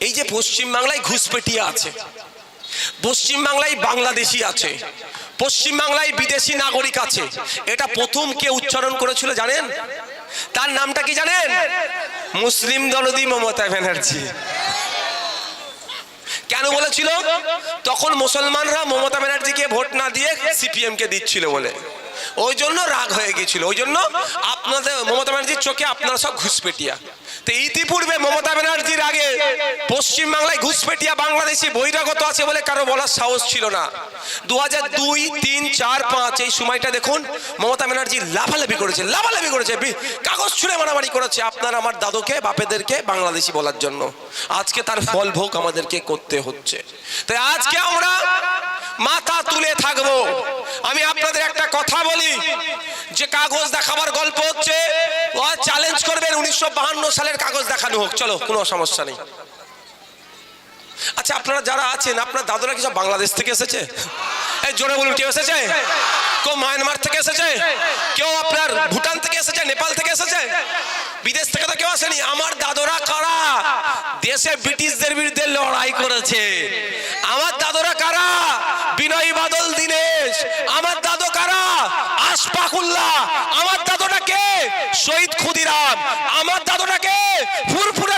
এই যে পশ্চিমবাংলায় ঘুষপেটিয়া আছে, পশ্চিমবাংলায় বাংলাদেশি আছে, পশ্চিমবাংলায় বিদেশি নাগরিক আছে, এটা প্রথম কে উচ্চারণ করেছিল জানেন? তার নামটা কি জানেন? মুসলিম দরদি মমতা ব্যানার্জি। কেন বলেছিল? তখন মুসলমানরা মমতা ব্যানার্জিকে ভোট না দিয়ে সিপিএম কে দিচ্ছিল বলে, ওই জন্য রাগ হয়ে গিয়েছিল। ওই জন্য আপনাদের মমতা ব্যানার্জির চোখে আপনারা সব ঘুষপেটিয়া। তো ইতিপূর্বে মমতা ব্যানার্জির আগে পশ্চিমবাংলায় ঘুষপেটিয়া বাংলাদেশি বহিরাগত আছে বলে কারো বলার সাহস ছিল না। 2002, 3, 4, 5 এই সময়টা দেখুন মমতা ব্যানার্জি লাফালাফি করেছে, লাফালাফি করেছে, কাগজ ছুঁড়ে মারামারি করেছে আপনার আমার দাদুকে বাপেদেরকে বাংলাদেশি বলার জন্য। আজকে তার ফল ভোগ আমাদেরকে করতে হচ্ছে। তাই আজকে আমরা মাথা তুলে থাকবো। আমি আপনাদের একটা কথা বলি, যে কাগজ দেখাবার গল্প হচ্ছে, ও চ্যালেঞ্জ করবেন 1952 সালের কাগজ দেখানো হোক, চলো কোনো সমস্যা নেই। আচ্ছা আপনারা যারা আছেন, আপনার দাদুরা কি সব বাংলাদেশ থেকে এসেছে? এই জোরে বলুন, কেউ এসেছে? কেউ মায়ানমার থেকে এসেছে? কেউ আপনার ভুটান থেকে এসেছে, নেপাল থেকে এসেছে? বিদেশ থেকে তো কেউ আসেনি। আমার দাদুরা কারা? দেশে ব্রিটিশদের বিরুদ্ধে লড়াই করেছে। আমার দাদুরা কারা? বিনয় বাদল দীনেশ। আমার দাদু কারা? আশফাকুল্লাহ। আমার দাদুটা কে? শহীদ ক্ষুদিরাম। আমার দাদুটা কে? ফুরফুরে